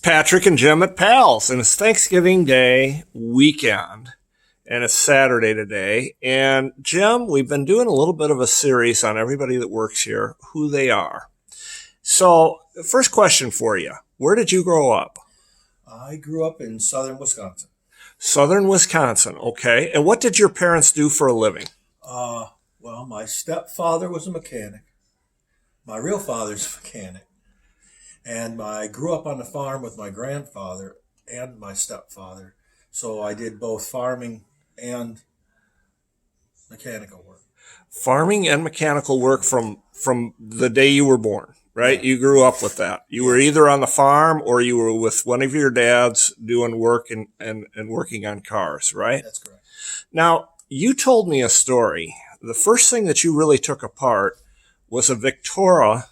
Patrick and Jim at Pals, and it's Thanksgiving Day weekend, and it's Saturday today. And Jim, we've been doing a little bit of a series on everybody that works here, who they are. So, first question for you. Where did you grow up? I grew up in southern Wisconsin. Southern Wisconsin, okay. And what did your parents do for a living? Well, my stepfather was a mechanic. My real father's a mechanic. And I grew up on the farm with my grandfather and my stepfather. So I did both farming and mechanical work. Farming and mechanical work from the day you were born, right? Yeah. You grew up with that. You were either on the farm or you were with one of your dads doing work and working on cars, right? That's correct. Now, you told me a story. The first thing that you really took apart was a Victrola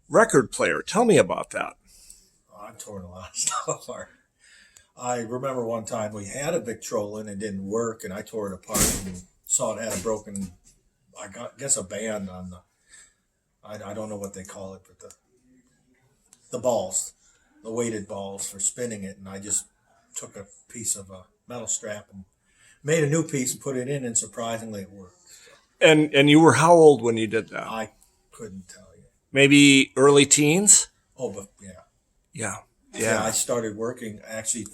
record player. Tell me about that. I've torn a lot of stuff apart. I remember one time we had a Victrola and it didn't work, and I tore it apart and saw it had a broken, guess a band on the, I don't know what they call it, but the balls, the weighted balls for spinning it, and I just took a piece of a metal strap and made a new piece and put it in, and surprisingly it worked. And you were how old when you did that? I couldn't tell you. Maybe early teens? Oh, but yeah. Yeah. Yeah, I started working actually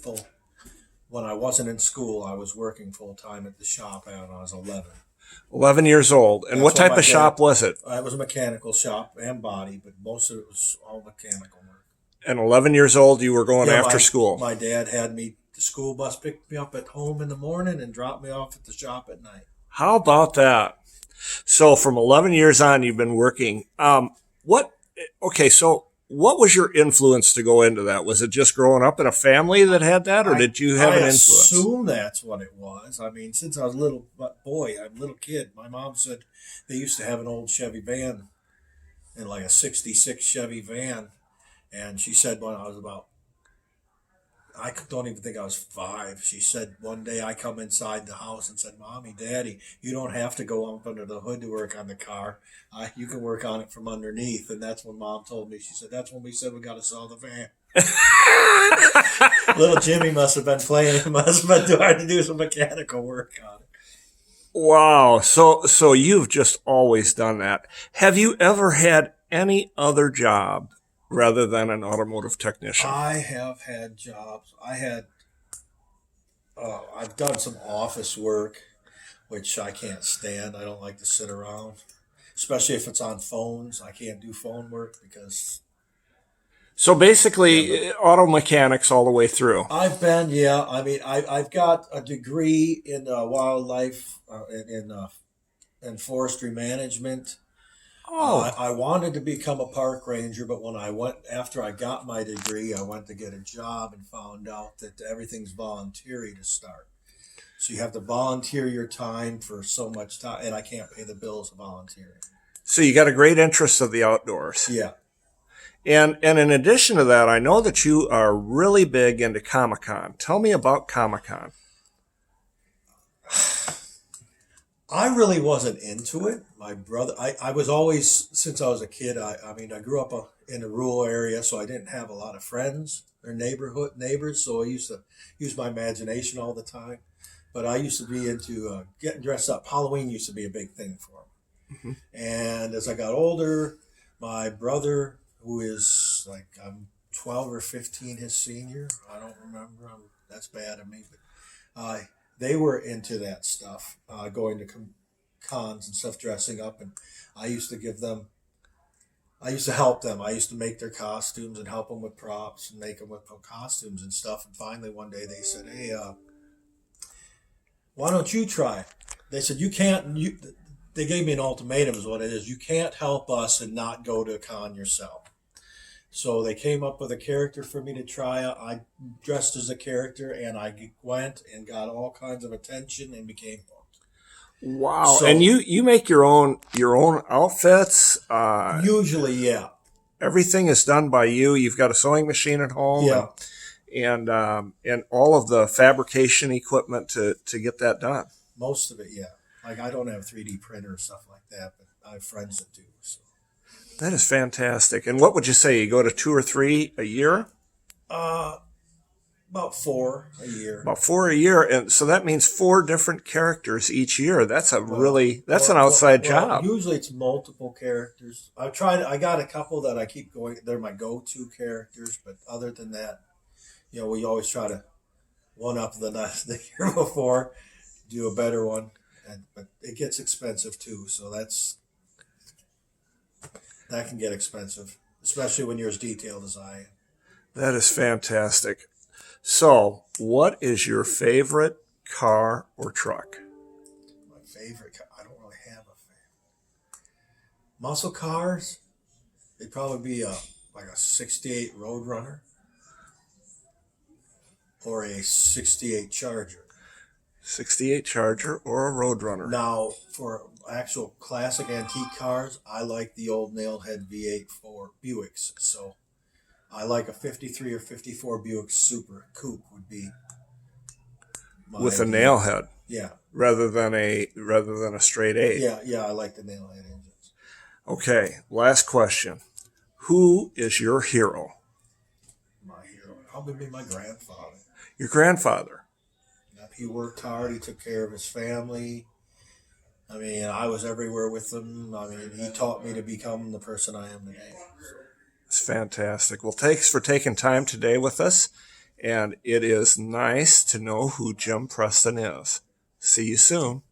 when I wasn't in school. I was working full time at the shop when I was 11. 11 years old. And what type of shop was it? It was a mechanical shop and body, but most of it was all mechanical work. And 11 years old, you were going after school. My dad had me, the school bus picked me up at home in the morning and dropped me off at the shop at night. How about that? So from 11 years on, you've been working. So what was your influence to go into that? Was it just growing up in a family that had that, or did you have an influence? I assume that's what it was. I mean, since I was a little kid, my mom said they used to have an old Chevy van, in like a 66 Chevy van. And she said when I was I don't even think I was 5. She said one day I come inside the house and said, "Mommy, Daddy, you don't have to go up under the hood to work on the car. You can work on it from underneath." And that's when Mom told me. She said, "That's when we said we got to sell the van." Little Jimmy must have been playing. He must have been trying to do some mechanical work on it. Wow. So you've just always done that. Have you ever had any other job rather than an automotive technician? I have had jobs. I've done some office work, which I can't stand. I don't like to sit around, especially if it's on phones. I can't do phone work because. So basically, auto mechanics all the way through. I've been, yeah. I mean, I've got a degree in wildlife, in forestry management. Oh. I wanted to become a park ranger, but after I got my degree, I went to get a job and found out that everything's voluntary to start. So you have to volunteer your time for so much time, and I can't pay the bills of volunteering. So you got a great interest of the outdoors. Yeah. And in addition to that, I know that you are really big into Comic-Con. Tell me about Comic-Con. I really wasn't into it. My brother, I was always, since I was a kid, I grew up in a rural area, so I didn't have a lot of friends or neighbors, so I used to use my imagination all the time. But I used to be into getting dressed up. Halloween used to be a big thing for me. Mm-hmm. And as I got older, my brother, who is I'm 12 or 15, his senior, I don't remember, that's bad of me, but they were into that stuff, going to cons and stuff, dressing up, and I used to help them. I used to make their costumes and help them with props and make them with costumes and stuff. And finally one day they said, "Hey, why don't you try?" They said, they gave me an ultimatum is what it is. You can't help us and not go to a con yourself. So they came up with a character for me to try out. I dressed as a character, and I went and got all kinds of attention and became hooked. Wow! So, and you make your own outfits. Usually, yeah. Everything is done by you. You've got a sewing machine at home, yeah, and all of the fabrication equipment to get that done. Most of it, yeah. Like I don't have 3D printer or stuff like that, but I have friends that do. So. That is fantastic. And what would you say? You go to 2 or 3 a year? Uh, about 4 a year. About 4 a year. And so that means 4 different characters each year. That's that's an outside job. Usually it's multiple characters. I got a couple that I keep going. They're my go-to characters, but other than that, we always try to one up the year before, do a better one. But it gets expensive too, so that can get expensive, especially when you're as detailed as I am. That is fantastic. So, what is your favorite car or truck? My favorite car, I don't really have a favorite. Muscle cars, it'd probably be like a 68 Roadrunner or a 68 Charger. 68 Charger or a Roadrunner? Now, for actual classic antique cars, I like the old nailhead V8 for Buicks. So I like a 53 or 54 Buick Super Coupe would be my with a idea. nailhead. Yeah. Rather than a straight 8. Yeah, I like the nailhead engines. Okay, last question. Who is your hero? My hero would probably be my grandfather. Your grandfather. He worked hard. He took care of his family. I mean, I was everywhere with him. I mean, he taught me to become the person I am today. It's fantastic. Well, thanks for taking time today with us. And it is nice to know who Jim Preston is. See you soon.